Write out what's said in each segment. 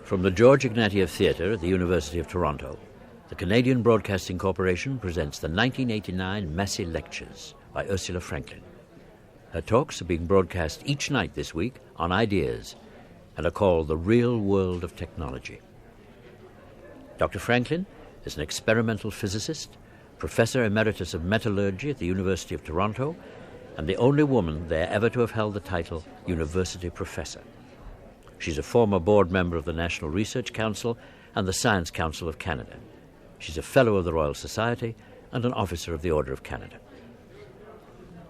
From the George Ignatieff Theatre at the University of Toronto, the Canadian Broadcasting Corporation presents the 1989 Messi Lectures by Ursula Franklin. Her talks are being broadcast each night this week on Ideas and are called The Real World of Technology. Dr. Franklin is an experimental physicist, Professor Emeritus of Metallurgy at the University of Toronto, and the only woman there ever to have held the title University Professor. She's a former board member of the National Research Council and the Science Council of Canada. She's a Fellow of the Royal Society and an Officer of the Order of Canada.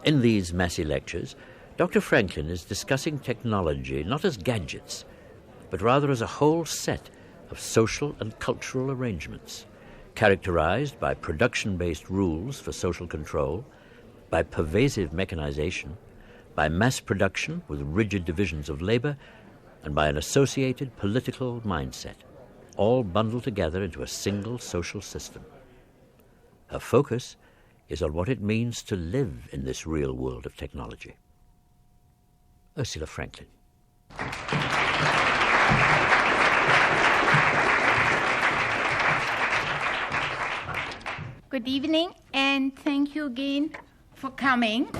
In these Messi lectures, Dr. Franklin is discussing technology not as gadgets, but rather as a whole set of social and cultural arrangements, characterized by production-based rules for social control, by pervasive mechanization, by mass production with rigid divisions of labor, and by an associated political mindset, all bundled together into a single social system. Her focus is on what it means to live in this real world of technology. Ursula Franklin. Good evening, and thank you again for coming.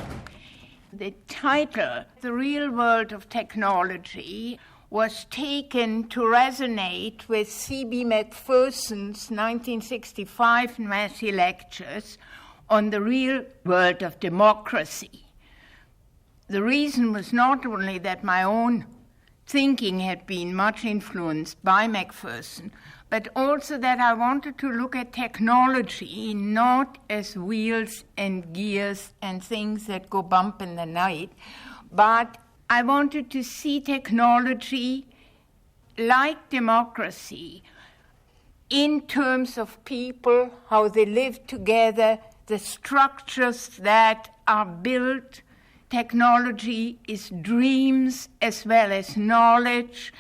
The title, The Real World of Technology, was taken to resonate with C.B. Macpherson's 1965 Messi Lectures on the real world of democracy. The reason was not only that my own thinking had been much influenced by Macpherson, but also that I wanted to look at technology not as wheels and gears and things that go bump in the night, but I wanted to see technology like democracy in terms of people, how they live together, the structures that are built. Technology is dreams as well as knowledge.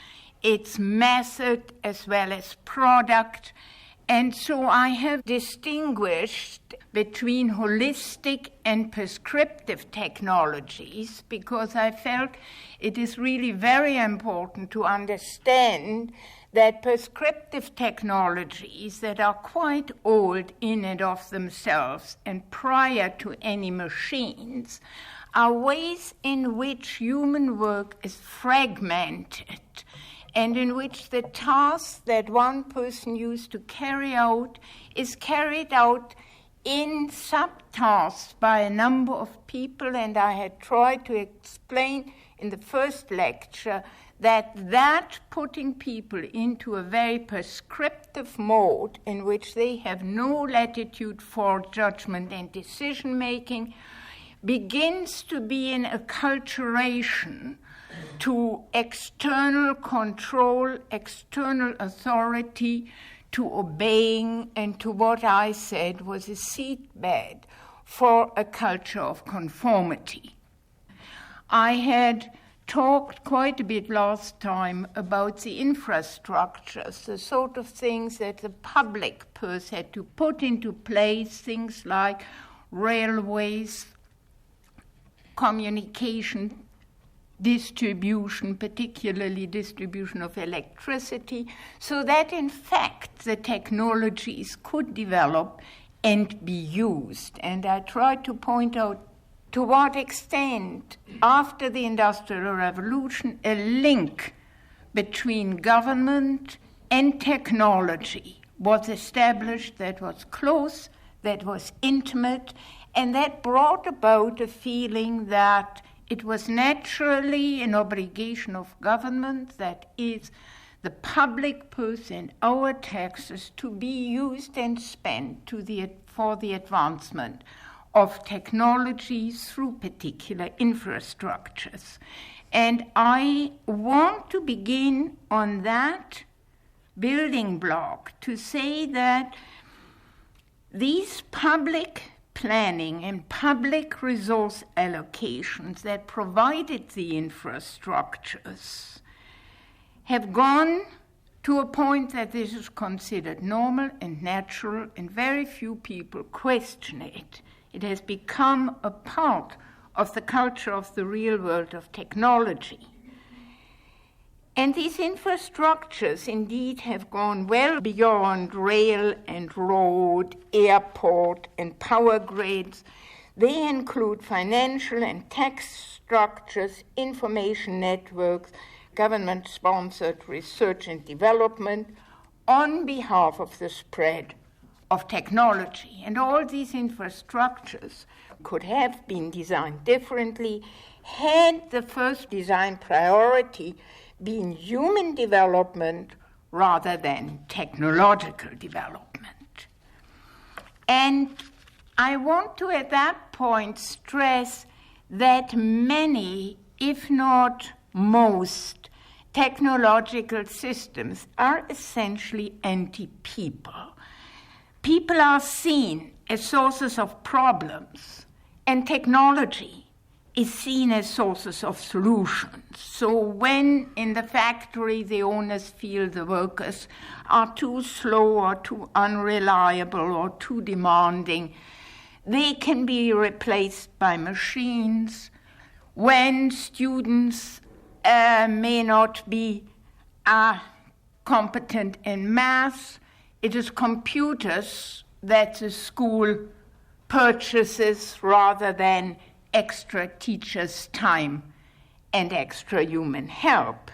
It's method as well as product. And so I have distinguished between holistic and prescriptive technologies because I felt it is really very important to understand that prescriptive technologies that are quite old in and of themselves and prior to any machines are ways in which human work is fragmented and in which the task that one person used to carry out is carried out in subtasks by a number of people, and I had tried to explain in the first lecture that putting people into a very prescriptive mode in which they have no latitude for judgment and decision-making begins to be an acculturation to external control, external authority, to obeying, and to what I said was a seedbed for a culture of conformity. I had talked quite a bit last time about the infrastructures, the sort of things that the public purse had to put into place, things like railways, communication, distribution, particularly distribution of electricity, so that in fact the technologies could develop and be used. And I tried to point out to what extent, after the Industrial Revolution, a link between government and technology was established that was close, that was intimate, and that brought about a feeling that it was naturally an obligation of government, that is, the public purse and our taxes, to be used and spent for the advancement of technology through particular infrastructures. And I want to begin on that building block to say that these public planning and public resource allocations that provided the infrastructures have gone to a point that this is considered normal and natural, and very few people question it. It has become a part of the culture of the real world of technology. And these infrastructures indeed have gone well beyond rail and road, airport and power grids. They include financial and tax structures, information networks, government-sponsored research and development on behalf of the spread of technology. And all these infrastructures could have been designed differently had the first design priority been human development rather than technological development. And I want to at that point stress that many, if not most, technological systems are essentially anti-people. People are seen as sources of problems, and technology is seen as sources of solutions. So when in the factory the owners feel the workers are too slow or too unreliable or too demanding, they can be replaced by machines. When students may not be competent in math, it is computers that the school purchases rather than extra teachers' time and extra human help.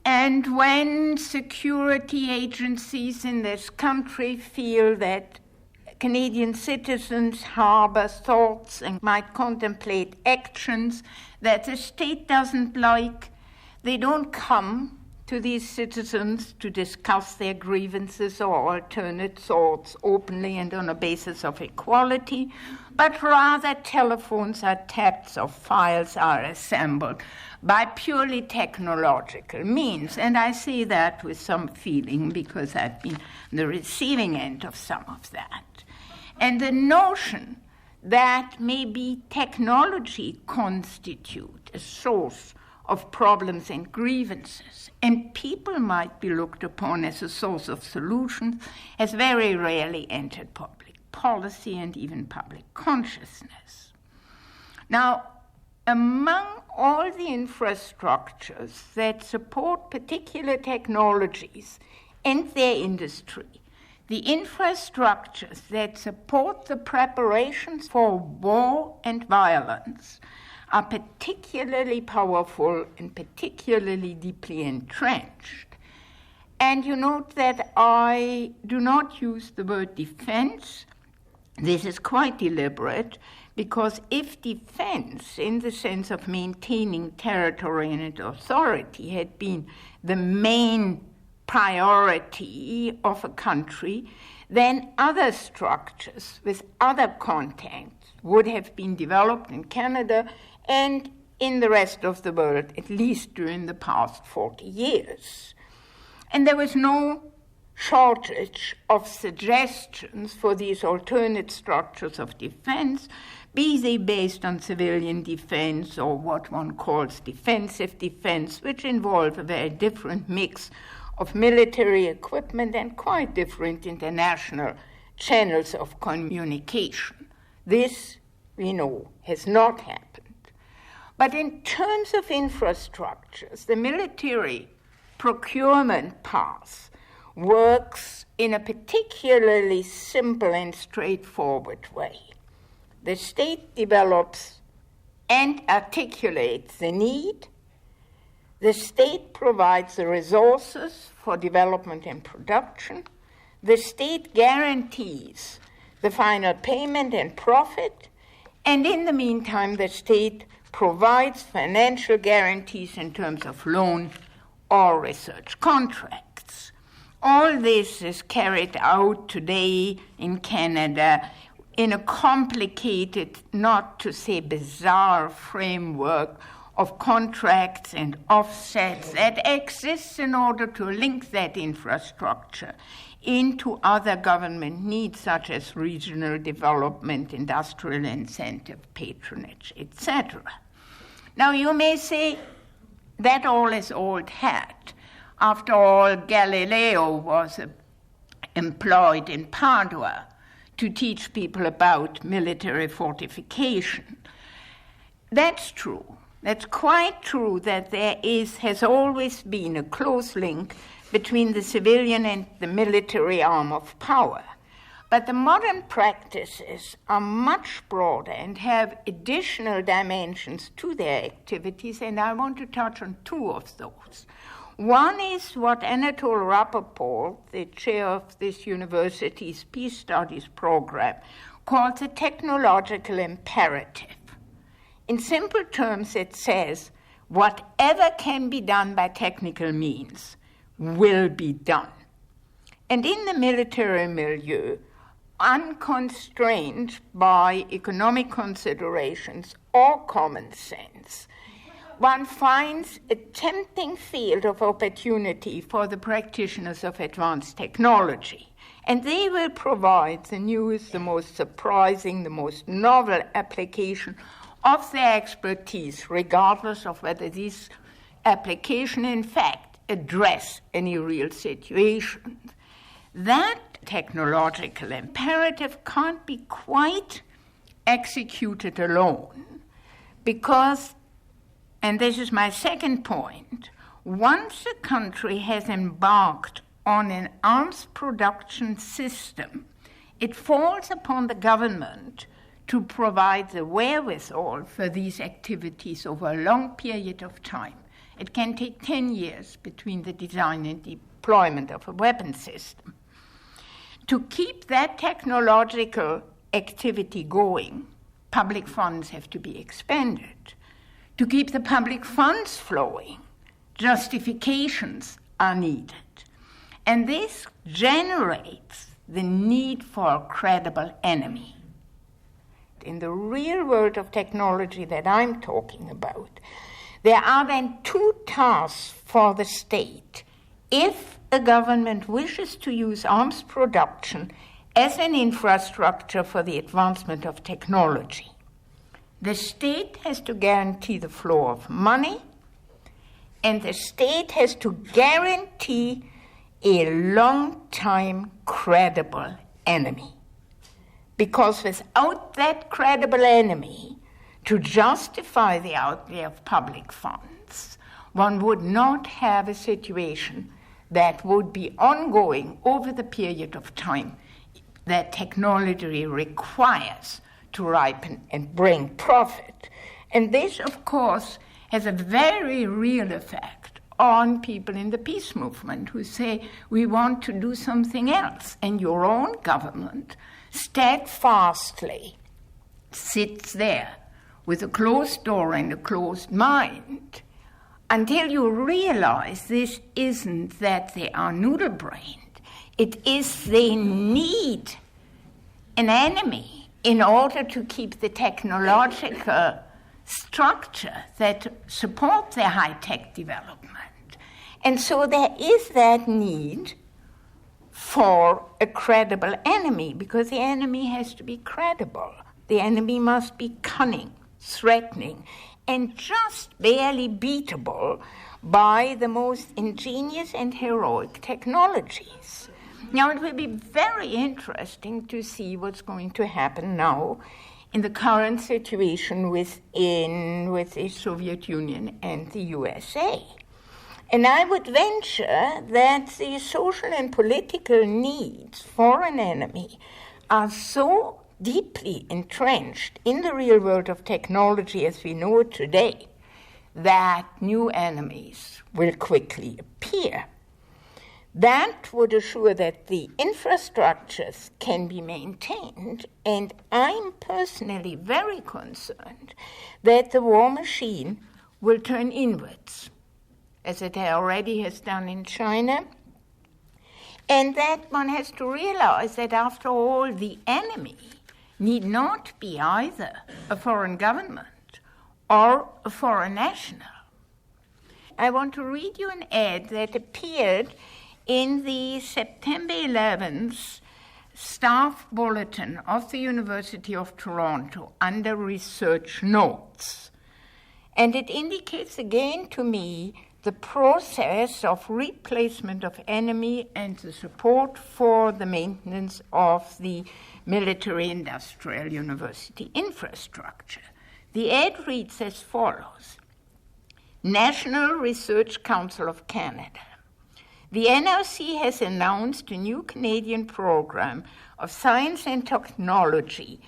And when security agencies in this country feel that Canadian citizens harbor thoughts and might contemplate actions that the state doesn't like, they don't come to these citizens to discuss their grievances or alternate thoughts openly and on a basis of equality, but rather telephones are tapped or files are assembled by purely technological means. And I say that with some feeling because I've been on the receiving end of some of that. And the notion that maybe technology constitute a source of problems and grievances, and people might be looked upon as a source of solutions, has very rarely entered public policy and even public consciousness. Now, among all the infrastructures that support particular technologies and their industry, the infrastructures that support the preparations for war and violence are particularly powerful and particularly deeply entrenched. And you note that I do not use the word defense. This is quite deliberate, because if defense, in the sense of maintaining territory and authority, had been the main priority of a country, then other structures with other contents would have been developed in Canada and in the rest of the world, at least during the past 40 years. And there was no shortage of suggestions for these alternate structures of defense, be they based on civilian defense or what one calls defensive defense, which involve a very different mix of military equipment and quite different international channels of communication. This, we know, has not happened. But in terms of infrastructures, the military procurement path works in a particularly simple and straightforward way. The state develops and articulates the need. The state provides the resources for development and production. The state guarantees the final payment and profit. And in the meantime, the state provides financial guarantees in terms of loan or research contracts. All this is carried out today in Canada in a complicated, not to say bizarre, framework of contracts and offsets that exists in order to link that infrastructure into other government needs, such as regional development, industrial incentive, patronage, etc. Now, you may say that all is old hat. After all, Galileo was employed in Padua to teach people about military fortification. That's true. That's quite true that has always been a close link between the civilian and the military arm of power. But the modern practices are much broader and have additional dimensions to their activities, and I want to touch on two of those. One is what Anatole Rappaport, the chair of this university's Peace Studies program, calls a technological imperative. In simple terms, it says, whatever can be done by technical means will be done. And in the military milieu, unconstrained by economic considerations or common sense, one finds a tempting field of opportunity for the practitioners of advanced technology. And they will provide the newest, the most surprising, the most novel application of their expertise, regardless of whether these applications, in fact, address any real situation. That technological imperative can't be quite executed alone because, and this is my second point, once a country has embarked on an arms production system, it falls upon the government to provide the wherewithal for these activities over a long period of time. It can take 10 years between the design and deployment of a weapon system. To keep that technological activity going, public funds have to be expended. To keep the public funds flowing, justifications are needed. And this generates the need for a credible enemy. In the real world of technology that I'm talking about, there are then two tasks for the state if a government wishes to use arms production as an infrastructure for the advancement of technology. The state has to guarantee the flow of money, and the state has to guarantee a long-time credible enemy. Because without that credible enemy, to justify the outlay of public funds, one would not have a situation that would be ongoing over the period of time that technology requires to ripen and bring profit. And this, of course, has a very real effect on people in the peace movement who say, we want to do something else. And your own government steadfastly sits there with a closed door and a closed mind until you realize this isn't that they are noodle-brained. It is they need an enemy in order to keep the technological structure that supports their high-tech development. And so there is that need for a credible enemy, because the enemy has to be credible. The enemy must be cunning, threatening, and just barely beatable by the most ingenious and heroic technologies. Now, it will be very interesting to see what's going to happen now in the current situation with the Soviet Union and the USA. And I would venture that the social and political needs for an enemy are so deeply entrenched in the real world of technology as we know it today, that new enemies will quickly appear. That would assure that the infrastructures can be maintained, and I'm personally very concerned that the war machine will turn inwards, as it already has done in China, and that one has to realize that, after all, the enemy need not be either a foreign government or a foreign national. I want to read you an ad that appeared in the September 11th staff bulletin of the University of Toronto under research notes. And it indicates again to me the process of replacement of enemy and the support for the maintenance of the military-industrial university infrastructure. The ad reads as follows: National Research Council of Canada. The NRC has announced a new Canadian program of science and technology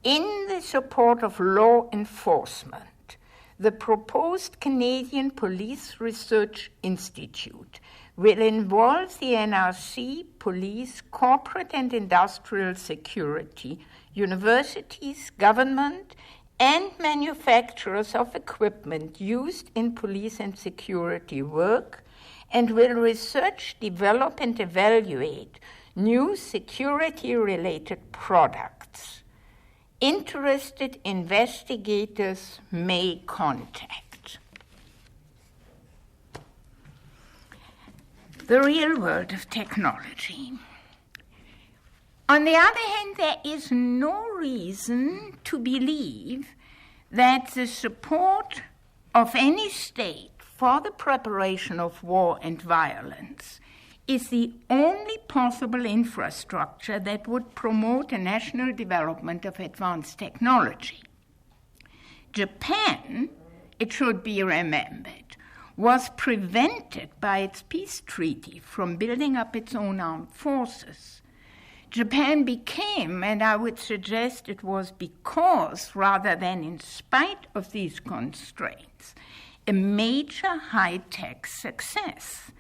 in the support of law enforcement. The proposed Canadian Police Research Institute will involve the NRC, police, corporate and industrial security, universities, government, and manufacturers of equipment used in police and security work, and will research, develop, and evaluate new security-related products. Interested investigators may contact. The real world of technology. On the other hand, there is no reason to believe that the support of any state for the preparation of war and violence is the only possible infrastructure that would promote a national development of advanced technology. Japan, it should be remembered, was prevented by its peace treaty from building up its own armed forces. Japan became, and I would suggest it was because rather than in spite of these constraints, a major high-tech success.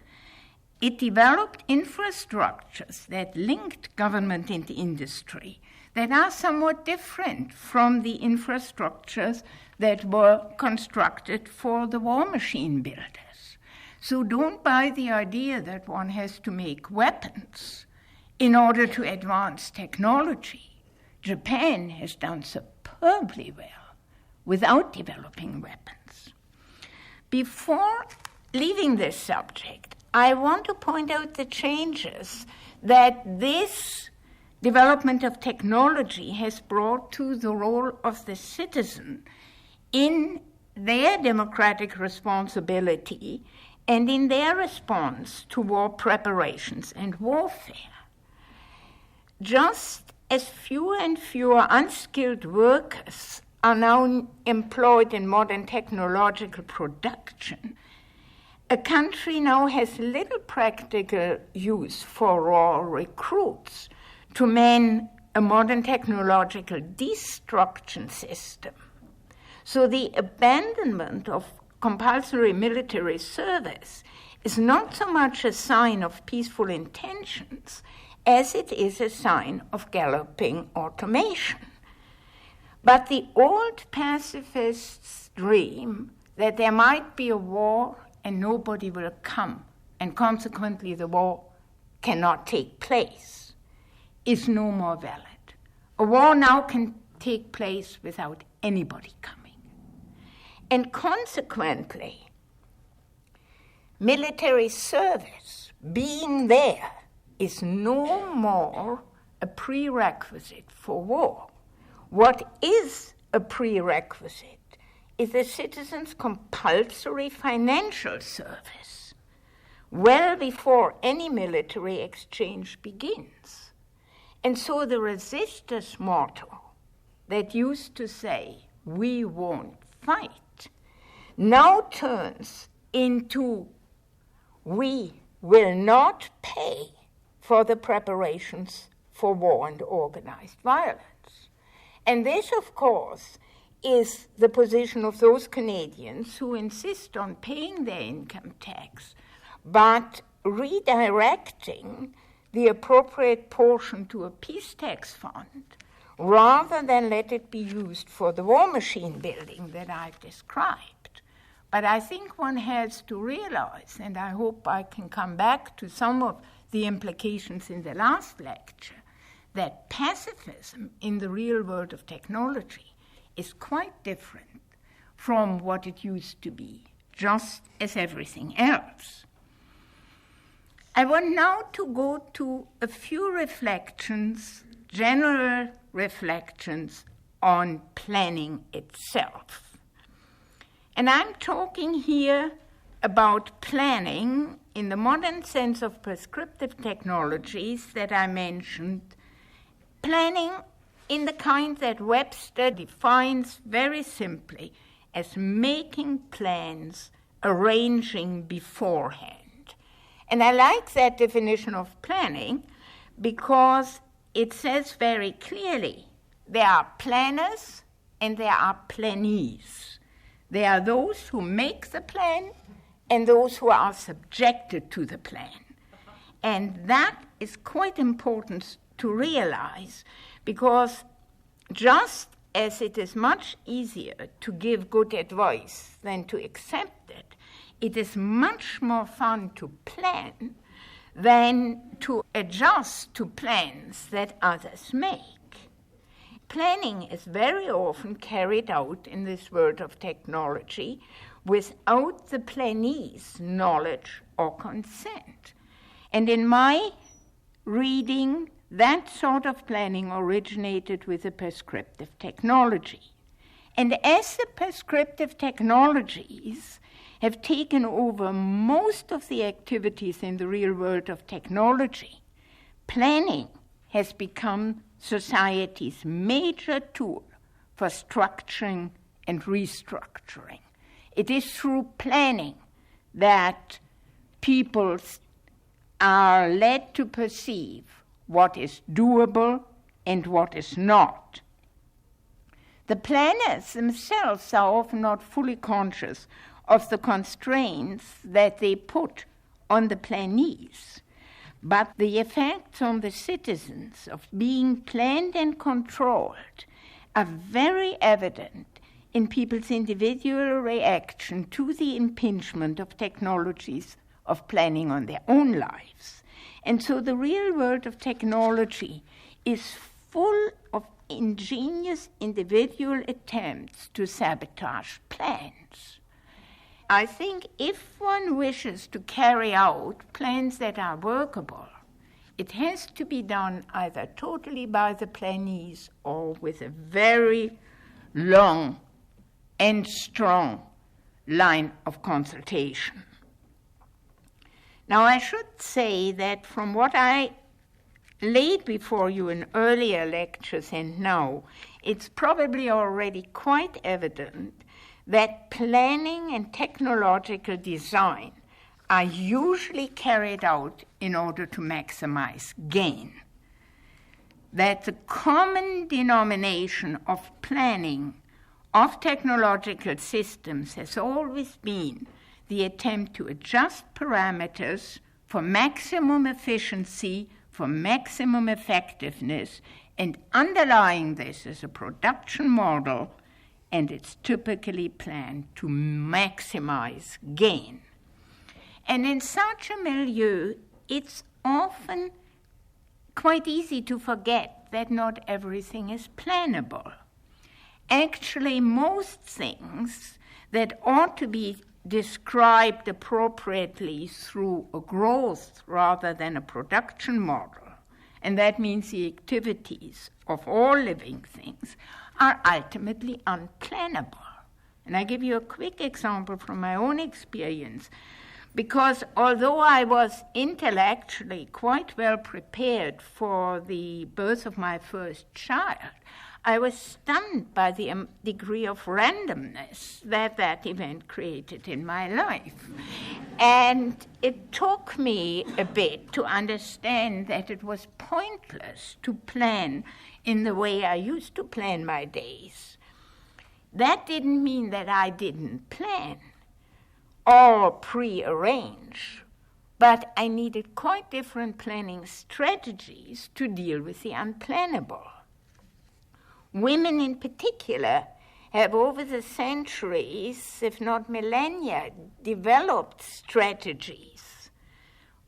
It developed infrastructures that linked government and industry that are somewhat different from the infrastructures that were constructed for the war machine builders. So don't buy the idea that one has to make weapons in order to advance technology. Japan has done superbly well without developing weapons. Before leaving this subject, I want to point out the changes that this development of technology has brought to the role of the citizen in their democratic responsibility and in their response to war preparations and warfare. Just as fewer and fewer unskilled workers are now employed in modern technological production, a country now has little practical use for raw recruits to man a modern technological destruction system. So the abandonment of compulsory military service is not so much a sign of peaceful intentions as it is a sign of galloping automation. But the old pacifists' dream that there might be a war and nobody will come, and consequently the war cannot take place, is no more valid. A war now can take place without anybody coming. And consequently, military service, being there, is no more a prerequisite for war. What is a prerequisite is a citizen's compulsory financial service well before any military exchange begins. And so the resistors' motto that used to say, "We won't fight," now turns into, "We will not pay for the preparations for war and organized violence." And this, of course, is the position of those Canadians who insist on paying their income tax, but redirecting the appropriate portion to a peace tax fund, rather than let it be used for the war machine building that I've described. But I think one has to realize, and I hope I can come back to some of the implications in the last lecture, that pacifism in the real world of technology is quite different from what it used to be, just as everything else. I want now to go to a few reflections, general reflections on planning itself. And I'm talking here about planning in the modern sense of prescriptive technologies that I mentioned, planning in the kind that Webster defines very simply as making plans arranging beforehand. And I like that definition of planning because it says very clearly there are planners and there are plannees. There are those who make the plan and those who are subjected to the plan. And that is quite important to realize, because just as it is much easier to give good advice than to accept it, it is much more fun to plan than to adjust to plans that others make. Planning is very often carried out in this world of technology without the plannee's knowledge or consent. And in my reading, that sort of planning originated with the prescriptive technology. And as the prescriptive technologies have taken over most of the activities in the real world of technology, planning has become society's major tool for structuring and restructuring. It is through planning that people are led to perceive what is doable and what is not. The planners themselves are often not fully conscious of the constraints that they put on the plannees, but the effects on the citizens of being planned and controlled are very evident in people's individual reaction to the impingement of technologies of planning on their own lives. And so the real world of technology is full of ingenious individual attempts to sabotage plans. I think if one wishes to carry out plans that are workable, it has to be done either totally by the plannees or with a very long and strong line of consultation. Now, I should say that from what I laid before you in earlier lectures and now, it's probably already quite evident that planning and technological design are usually carried out in order to maximize gain. That the common denomination of planning of technological systems has always been the attempt to adjust parameters for maximum efficiency, for maximum effectiveness, and underlying this is a production model, and it's typically planned to maximize gain. And in such a milieu, it's often quite easy to forget that not everything is plannable. Actually, most things that ought to be described appropriately through a growth rather than a production model, and that means the activities of all living things, are ultimately unplannable. And I give you a quick example from my own experience, because although I was intellectually quite well prepared for the birth of my first child, I was stunned by the degree of randomness that event created in my life. And it took me a bit to understand that it was pointless to plan in the way I used to plan my days. That didn't mean that I didn't plan or prearrange, but I needed quite different planning strategies to deal with the unplannable. Women in particular have over the centuries, if not millennia, developed strategies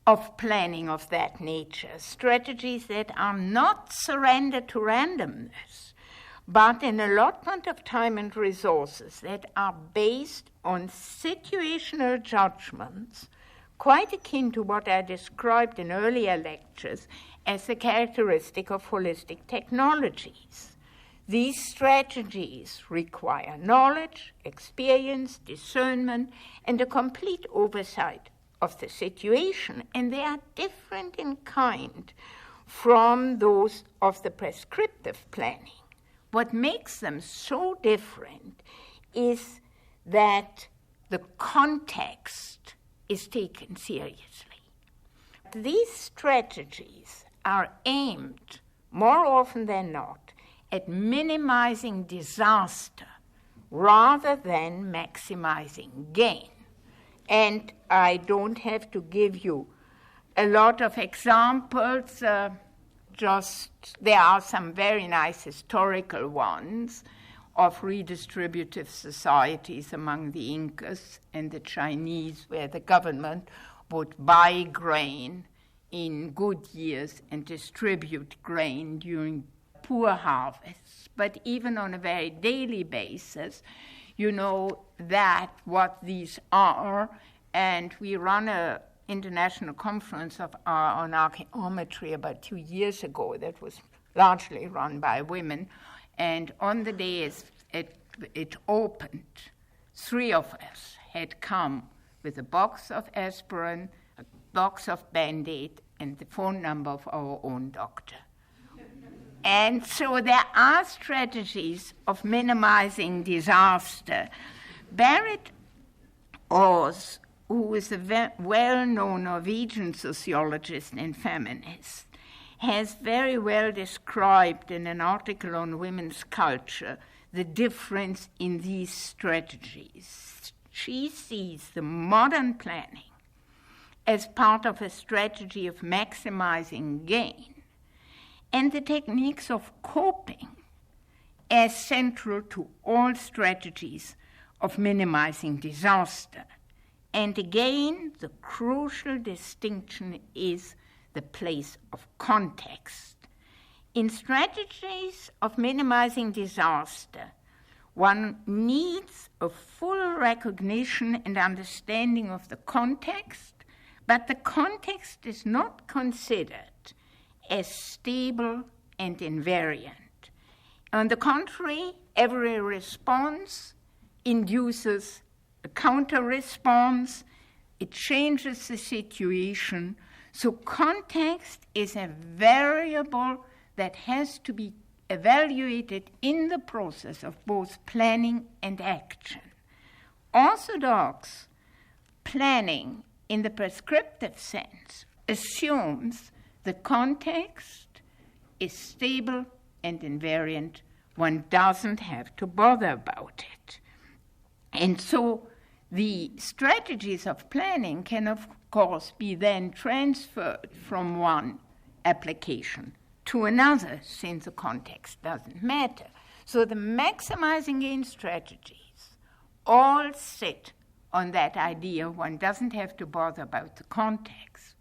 of planning of that nature, strategies that are not surrender to randomness, but an allotment of time and resources that are based on situational judgments, quite akin to what I described in earlier lectures as a characteristic of holistic technologies. These strategies require knowledge, experience, discernment, and a complete oversight of the situation, and they are different in kind from those of the prescriptive planning. What makes them so different is that the context is taken seriously. These strategies are aimed, more often than not, at minimizing disaster rather than maximizing gain. And I don't have to give you a lot of examples, there are some very nice historical ones of redistributive societies among the Incas and the Chinese, where the government would buy grain in good years and distribute grain during poor harvests. But even on a very daily basis, you know that what these are, and we run an international conference on archaeometry about 2 years ago that was largely run by women, and on the day it opened, 3 of us had come with a box of aspirin, a box of Band-Aid, and the phone number of our own doctor. And so there are strategies of minimizing disaster. Berit Aas, who is a well-known Norwegian sociologist and feminist, has very well described in an article on women's culture the difference in these strategies. She sees the modern planning as part of a strategy of maximizing gain, and the techniques of coping as central to all strategies of minimizing disaster. And again, the crucial distinction is the place of context. In strategies of minimizing disaster, one needs a full recognition and understanding of the context, but the context is not considered as stable and invariant. On the contrary, every response induces a counter-response, it changes the situation. So context is a variable that has to be evaluated in the process of both planning and action. Orthodox planning in the prescriptive sense assumes the context is stable and invariant. One doesn't have to bother about it. And so the strategies of planning can, of course, be then transferred from one application to another, since the context doesn't matter. So the maximizing gain strategies all sit on that idea one doesn't have to bother about the context.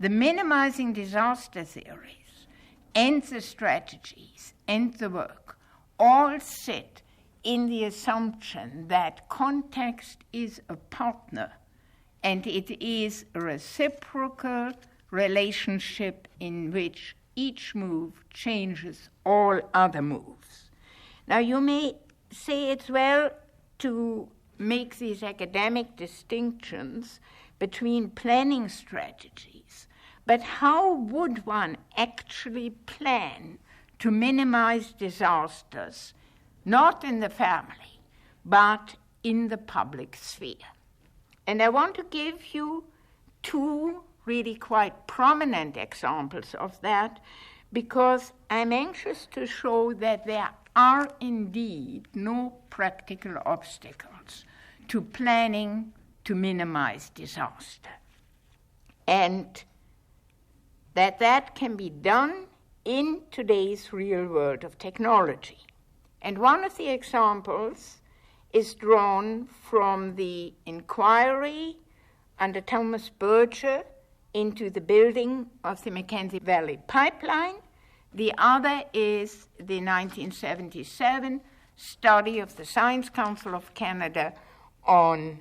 The minimizing disaster theories and the strategies and the work all sit in the assumption that context is a partner and it is a reciprocal relationship in which each move changes all other moves. Now, you may say it's well to make these academic distinctions between planning strategies, but how would one actually plan to minimize disasters, not in the family, but in the public sphere? And I want to give you 2 really quite prominent examples of that, because I'm anxious to show that there are indeed no practical obstacles to planning to minimize disaster, and that can be done in today's real world of technology. And one of the examples is drawn from the inquiry under Thomas Berger into the building of the Mackenzie Valley Pipeline. The other is the 1977 study of the Science Council of Canada on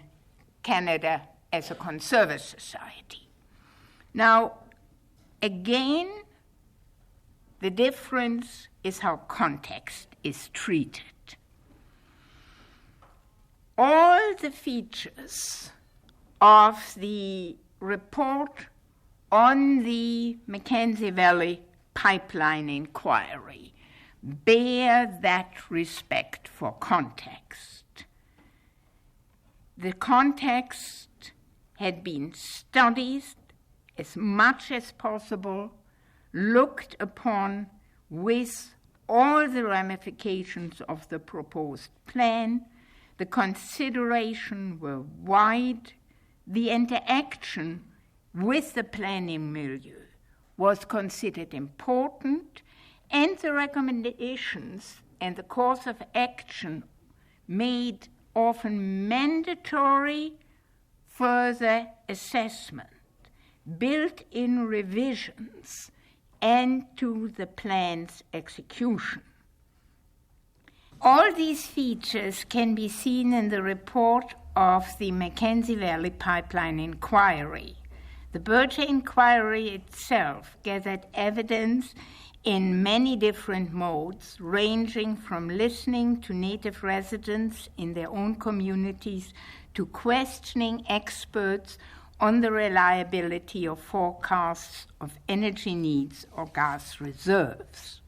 Canada as a conservative society. Now, again, the difference is how context is treated. All the features of the report on the Mackenzie Valley Pipeline inquiry bear that respect for context. The context had been studied as much as possible, looked upon with all the ramifications of the proposed plan. The considerations were wide. The interaction with the planning milieu was considered important, and the recommendations and the course of action made often mandatory further assessment, built-in revisions, and to the plan's execution. All these features can be seen in the report of the Mackenzie Valley Pipeline Inquiry. The Berger Inquiry itself gathered evidence in many different modes, ranging from listening to native residents in their own communities to questioning experts on the reliability of forecasts of energy needs or gas reserves.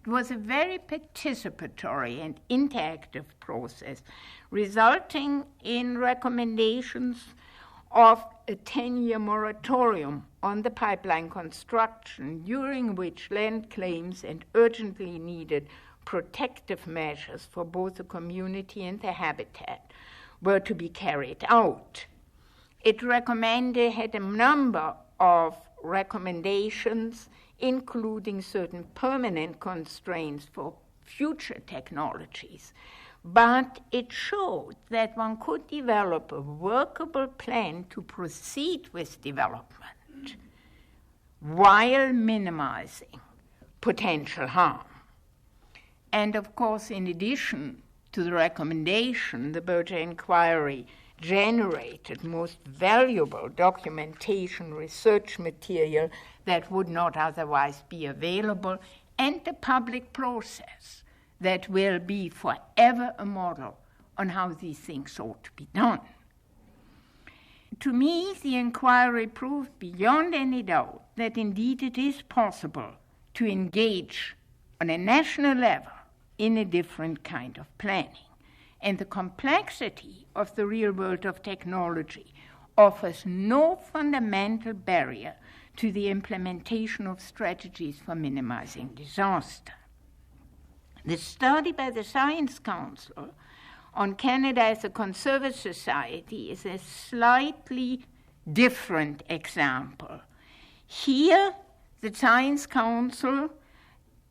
It was a very participatory and interactive process, resulting in recommendations of a 10-year moratorium on the pipeline construction, during which land claims and urgently needed protective measures for both the community and the habitat were to be carried out. It had a number of recommendations, including certain permanent constraints for future technologies. But it showed that one could develop a workable plan to proceed with development while minimizing potential harm. And of course, in addition to the recommendation, the Berger Inquiry generated most valuable documentation, research material that would not otherwise be available, and a public process that will be forever a model on how these things ought to be done. To me, the inquiry proved beyond any doubt that indeed it is possible to engage on a national level in a different kind of planning. And the complexity of the real world of technology offers no fundamental barrier to the implementation of strategies for minimizing disaster. The study by the Science Council on Canada as a conservative society is a slightly different example. Here, the Science Council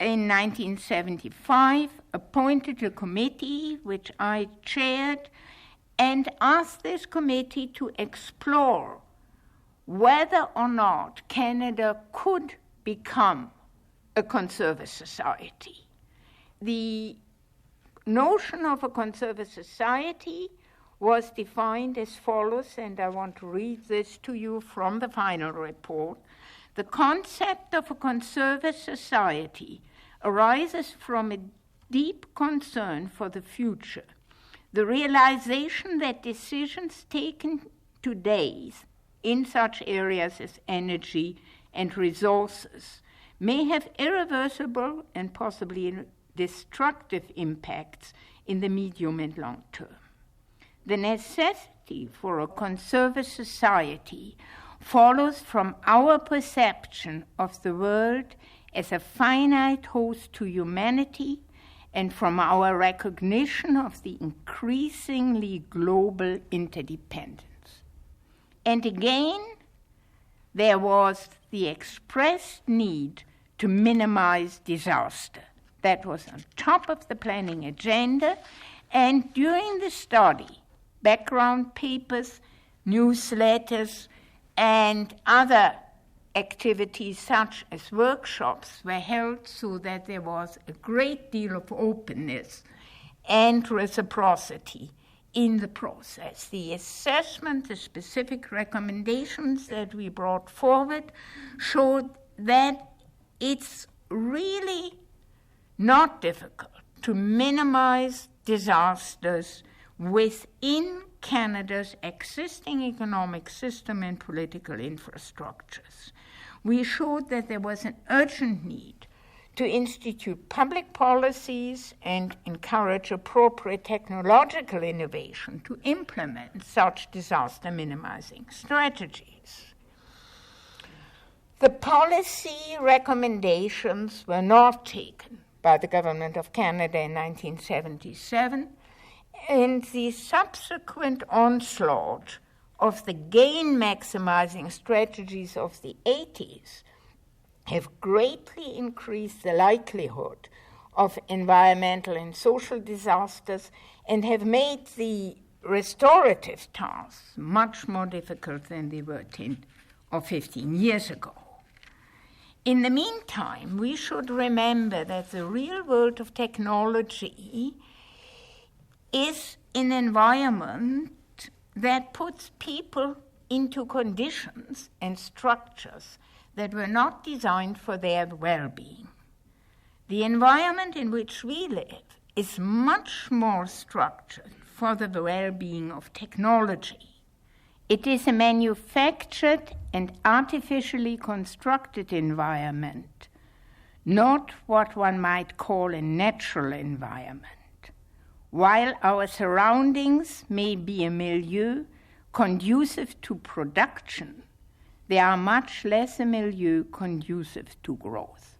in 1975 appointed a committee, which I chaired, and asked this committee to explore whether or not Canada could become a conservative society. The notion of a conservative society was defined as follows, and I want to read this to you from the final report. The concept of a conservative society arises from a deep concern for the future, the realization that decisions taken today in such areas as energy and resources may have irreversible and possibly destructive impacts in the medium and long term. The necessity for a conservative society follows from our perception of the world as a finite host to humanity and from our recognition of the increasingly global interdependence. And again, there was the expressed need to minimize disaster. That was on top of the planning agenda, and during the study, background papers, newsletters, and other activities such as workshops were held so that there was a great deal of openness and reciprocity in the process. The assessment, the specific recommendations that we brought forward showed that it's really not difficult to minimize disasters within Canada's existing economic system and political infrastructures. We showed that there was an urgent need to institute public policies and encourage appropriate technological innovation to implement such disaster minimizing strategies. The policy recommendations were not taken by the government of Canada in 1977, and the subsequent onslaught of the gain-maximizing strategies of the 80s have greatly increased the likelihood of environmental and social disasters and have made the restorative tasks much more difficult than they were 10 or 15 years ago. In the meantime, we should remember that the real world of technology is an environment that puts people into conditions and structures that were not designed for their well-being. The environment in which we live is much more structured for the well-being of technology. It is a manufactured and artificially constructed environment, not what one might call a natural environment. While our surroundings may be a milieu conducive to production, they are much less a milieu conducive to growth.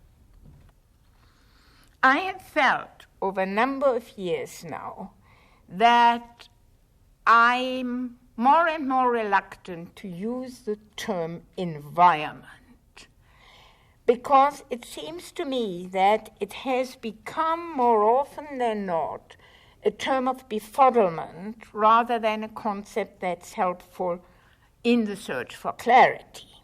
I have felt over a number of years now that I'm more and more reluctant to use the term environment, because it seems to me that it has become more often than not a term of befuddlement rather than a concept that's helpful in the search for clarity.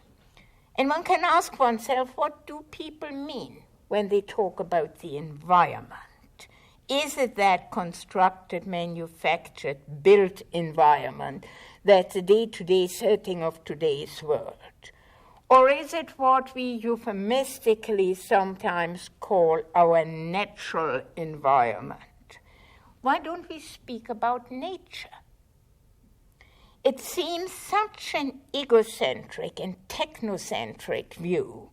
And one can ask oneself, what do people mean when they talk about the environment? Is it that constructed, manufactured, built environment that's the day-to-day setting of today's world? Or is it what we euphemistically sometimes call our natural environment? Why don't we speak about nature? It seems such an egocentric and technocentric view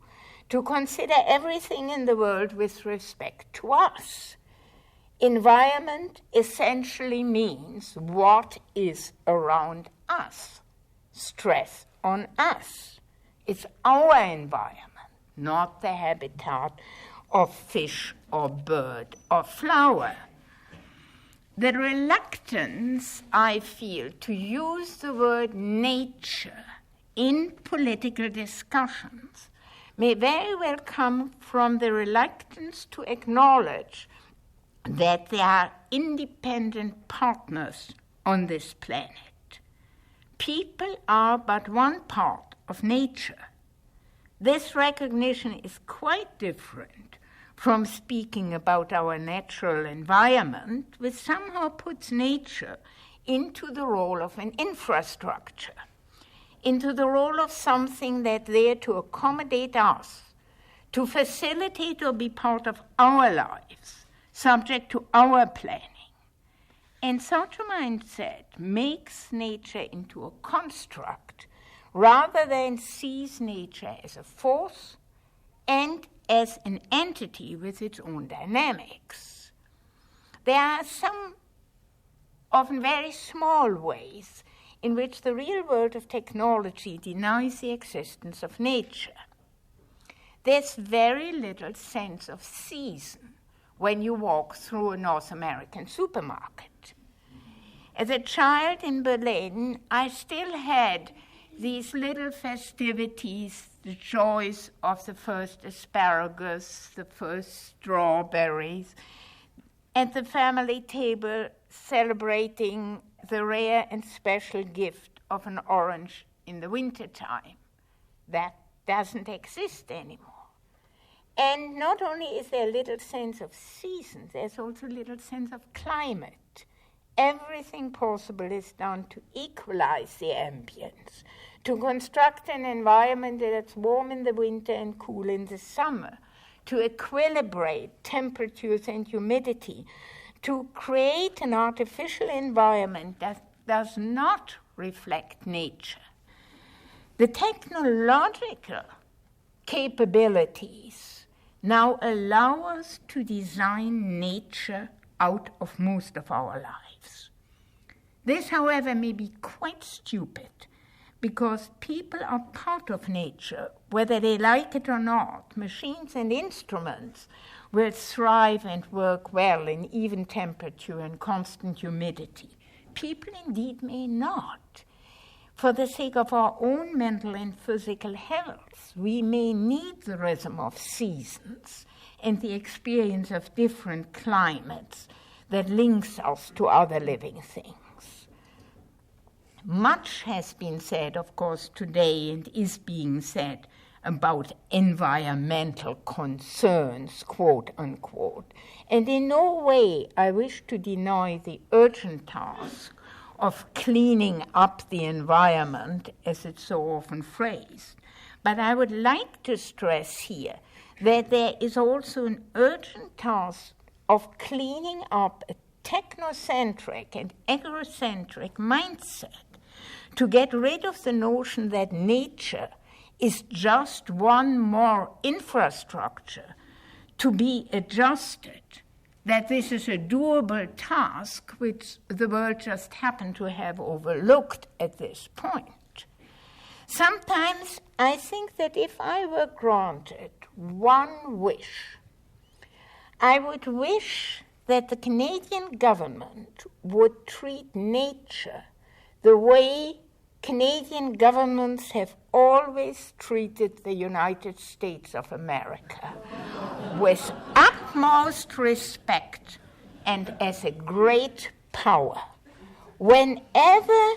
to consider everything in the world with respect to us. Environment essentially means what is around us, stress on us. It's our environment, not the habitat of fish or bird or flower. The reluctance, I feel, to use the word nature in political discussions may very well come from the reluctance to acknowledge that they are independent partners on this planet. People are but one part of nature. This recognition is quite different from speaking about our natural environment, which somehow puts nature into the role of an infrastructure, into the role of something that's there to accommodate us, to facilitate or be part of our lives, subject to our planning. And such a mindset makes nature into a construct rather than sees nature as a force and as an entity with its own dynamics. There are some often very small ways in which the real world of technology denies the existence of nature. There's very little sense of season when you walk through a North American supermarket. As a child in Berlin, I still had these little festivities, the joys of the first asparagus, the first strawberries, at the family table celebrating the rare and special gift of an orange in the wintertime. That doesn't exist anymore. And not only is there a little sense of season, there's also a little sense of climate. Everything possible is done to equalize the ambience, to construct an environment that's warm in the winter and cool in the summer, to equilibrate temperatures and humidity, to create an artificial environment that does not reflect nature. The technological capabilities now allow us to design nature out of most of our lives. This, however, may be quite stupid, because people are part of nature, whether they like it or not. Machines and instruments will thrive and work well in even temperature and constant humidity. People indeed may not. For the sake of our own mental and physical health, we may need the rhythm of seasons and the experience of different climates that links us to other living things. Much has been said, of course, today, and is being said, about environmental concerns, quote unquote. And in no way I wish to deny the urgent task of cleaning up the environment, as it's so often phrased. But I would like to stress here that there is also an urgent task of cleaning up a technocentric and egocentric mindset to get rid of the notion that nature is just one more infrastructure to be adjusted, that this is a doable task which the world just happened to have overlooked at this point. Sometimes I think that if I were granted one wish, I would wish that the Canadian government would treat nature the way Canadian governments have always treated the United States of America, with utmost respect and as a great power. Whenever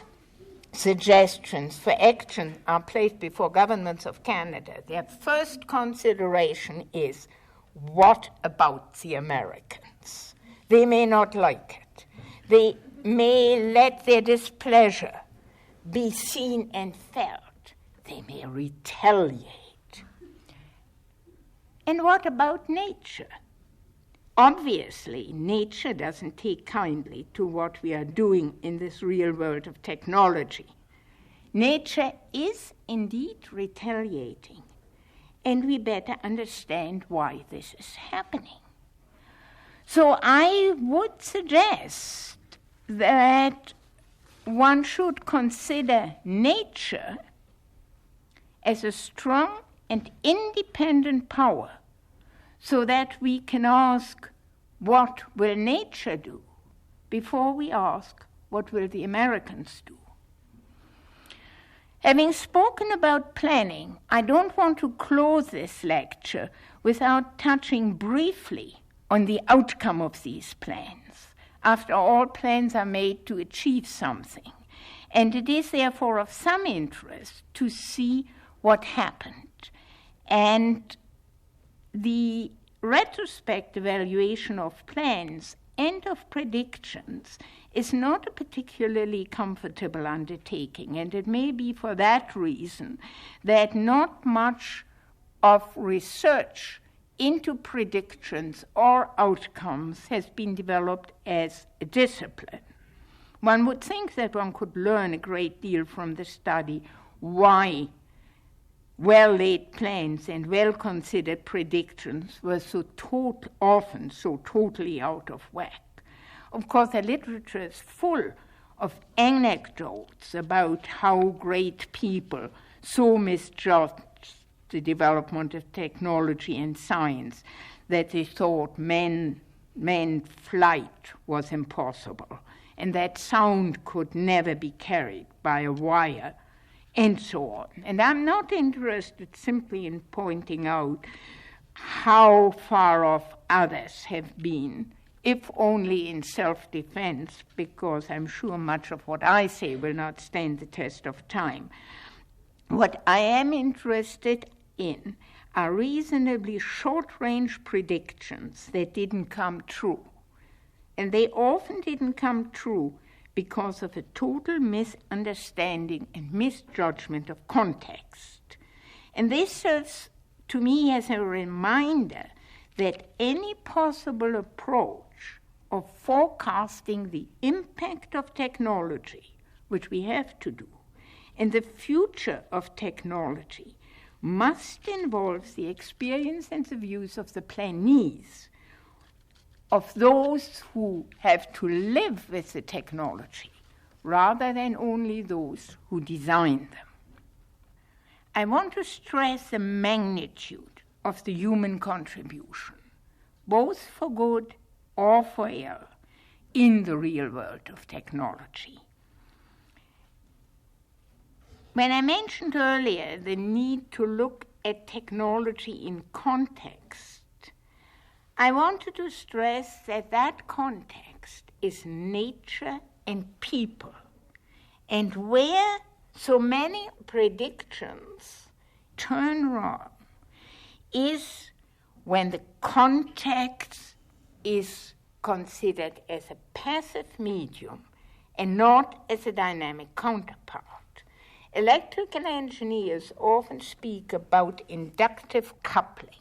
suggestions for action are placed before governments of Canada, their first consideration is, what about the Americans? They may not like it. They may let their displeasure be seen and felt. They may retaliate. And what about nature? Obviously, nature doesn't take kindly to what we are doing in this real world of technology. Nature is indeed retaliating, and we better understand why this is happening. So I would suggest that one should consider nature as a strong and independent power, so that we can ask, what will nature do, before we ask, what will the Americans do? Having spoken about planning, I don't want to close this lecture without touching briefly on the outcome of these plans. After all, plans are made to achieve something, and it is therefore of some interest to see what happened. And the retrospective evaluation of plans and of predictions is not a particularly comfortable undertaking, and it may be for that reason that not much of research into predictions or outcomes has been developed as a discipline. One would think that one could learn a great deal from the study why well-laid plans and well-considered predictions were often so totally out of whack. Of course, the literature is full of anecdotes about how great people so misjudged the development of technology and science that they thought manned flight was impossible, and that sound could never be carried by a wire, and so on. And I'm not interested simply in pointing out how far off others have been, if only in self-defense, because I'm sure much of what I say will not stand the test of time. What I am interested in are reasonably short-range predictions that didn't come true. And they often didn't come true because of a total misunderstanding and misjudgment of context. And this serves to me as a reminder that any possible approach of forecasting the impact of technology, which we have to do, and the future of technology, must involve the experience and the views of the plannees, of those who have to live with the technology, rather than only those who design them. I want to stress the magnitude of the human contribution, both for good or for ill, in the real world of technology. When I mentioned earlier the need to look at technology in context, I wanted to stress that that context is nature and people, and where so many predictions turn wrong is when the context is considered as a passive medium and not as a dynamic counterpart. Electrical engineers often speak about inductive coupling.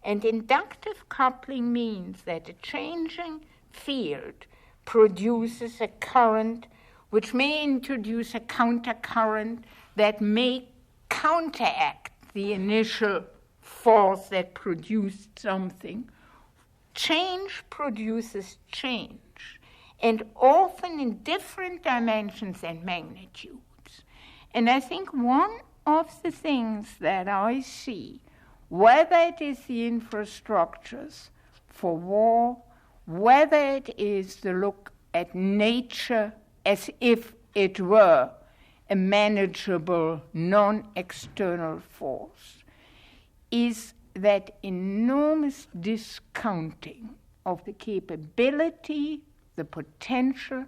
And inductive coupling means that a changing field produces a current which may introduce a countercurrent that may counteract the initial force that produced something. Change produces change, and often in different dimensions and magnitudes. And I think one of the things that I see, whether it is the infrastructures for war, whether it is the look at nature as if it were a manageable, non-external force, is that enormous discounting of the capability, the potential,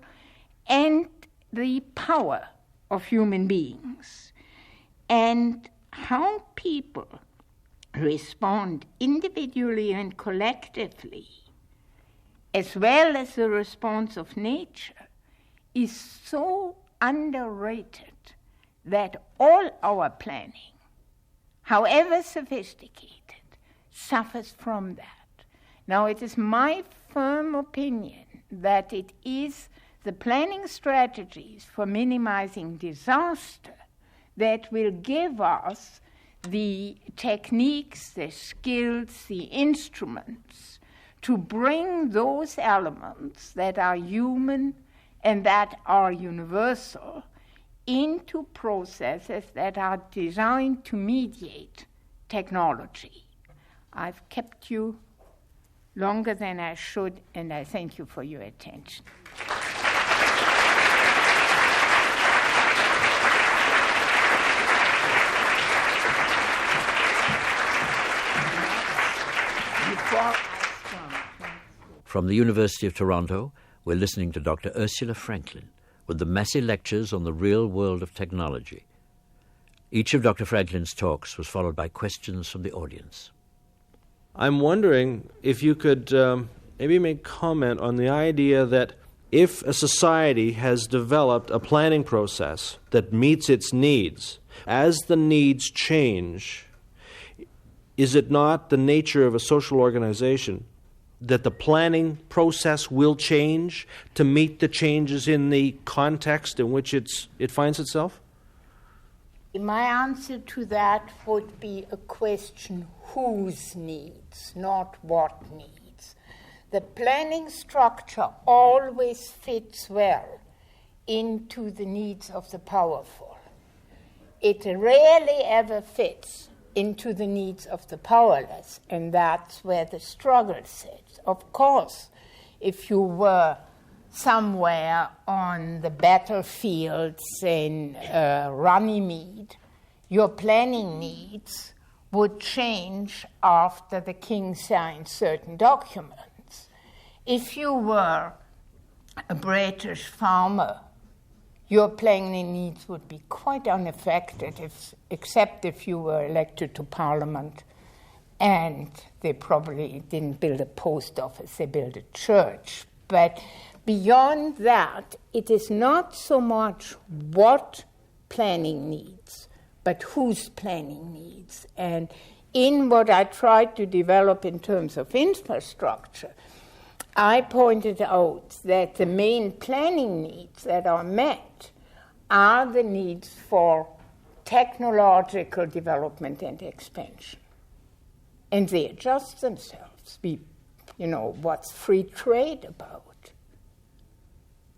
and the power of human beings, and how people respond individually and collectively, as well as the response of nature, is so underrated that all our planning, however sophisticated, suffers from that. Now, it is my firm opinion that it is the planning strategies for minimizing disaster that will give us the techniques, the skills, the instruments to bring those elements that are human and that are universal into processes that are designed to mediate technology. I've kept you longer than I should, and I thank you for your attention. From the University of Toronto, we're listening to Dr. Ursula Franklin with the Messi Lectures on the Real World of Technology. Each of Dr. Franklin's talks was followed by questions from the audience. I'm wondering if you could maybe make comment on the idea that if a society has developed a planning process that meets its needs, as the needs change, is it not the nature of a social organization that the planning process will change to meet the changes in the context in which it finds itself? My answer to that would be a question, whose needs, not what needs. The planning structure always fits well into the needs of the powerful. It rarely ever fits into the needs of the powerless, and that's where the struggle sits. Of course, if you were somewhere on the battlefields in Runnymede, your planning needs would change after the king signed certain documents. If you were a British farmer, your planning needs would be quite unaffected, except if you were elected to Parliament, and they probably didn't build a post office, they built a church. But beyond that, it is not so much what planning needs, but whose planning needs. And in what I tried to develop in terms of infrastructure, I pointed out that the main planning needs that are met are the needs for technological development and expansion. And they adjust themselves. What's free trade about?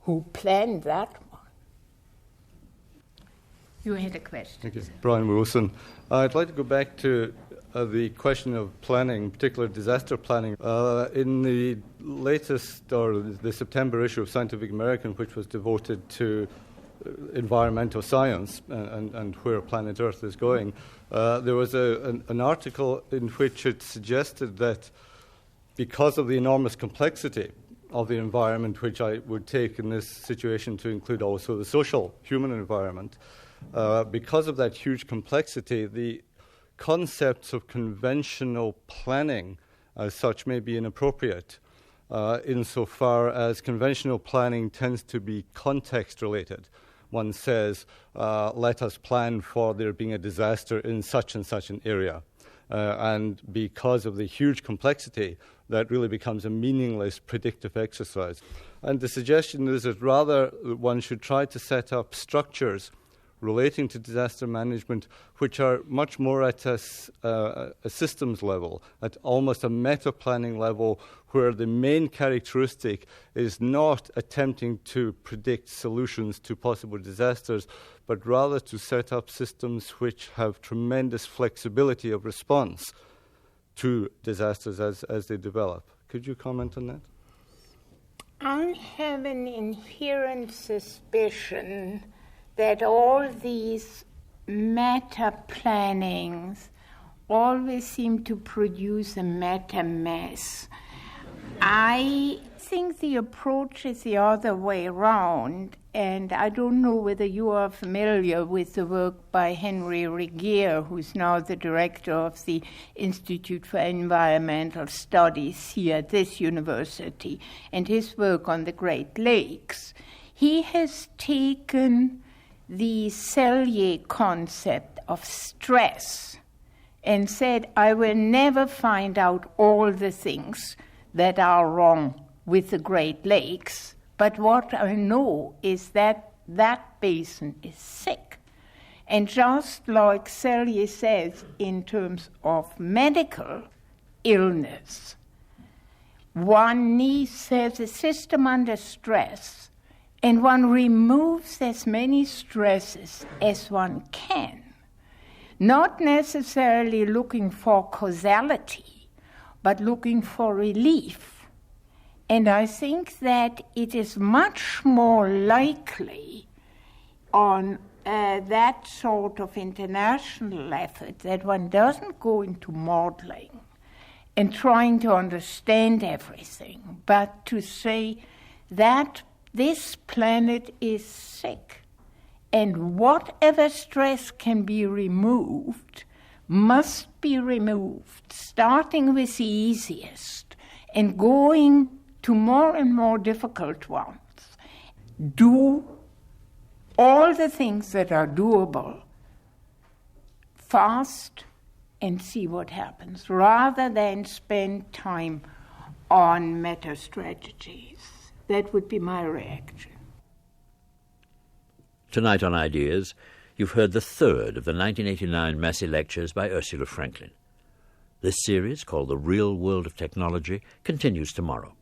Who planned that one? You had a question. Thank you. Brian Wilson. I'd like to go back to the question of planning, in particular disaster planning. In the latest, or the September issue of Scientific American, which was devoted to environmental science and where planet Earth is going, there was an article in which it suggested that because of the enormous complexity of the environment, which I would take in this situation to include also the social human environment, because of that huge complexity, the concepts of conventional planning as such may be inappropriate, insofar as conventional planning tends to be context-related. One says, let us plan for there being a disaster in such and such an area. And because of the huge complexity, that really becomes a meaningless predictive exercise. And the suggestion is that rather one should try to set up structures relating to disaster management which are much more at a systems level, at almost a meta-planning level, where the main characteristic is not attempting to predict solutions to possible disasters, but rather to set up systems which have tremendous flexibility of response to disasters as they develop. Could you comment on that? I have an inherent suspicion that all these meta-plannings always seem to produce a meta-mess. I think the approach is the other way around, and I don't know whether you are familiar with the work by Henry Regier, who's now the director of the Institute for Environmental Studies here at this university, and his work on the Great Lakes. He has taken the Selye concept of stress and said, I will never find out all the things that are wrong with the Great Lakes, but what I know is that that basin is sick. And just like Selye says in terms of medical illness, one needs a system under stress, and one removes as many stresses as one can, not necessarily looking for causality, but looking for relief. And I think that it is much more likely on that sort of international effort that one doesn't go into modeling and trying to understand everything, but to say that this planet is sick, and whatever stress can be removed must be removed, starting with the easiest and going to more and more difficult ones. Do all the things that are doable fast and see what happens, rather than spend time on meta strategies. That would be my reaction. Tonight on Ideas, you've heard the third of the 1989 Messi lectures by Ursula Franklin. This series, called The Real World of Technology, continues tomorrow.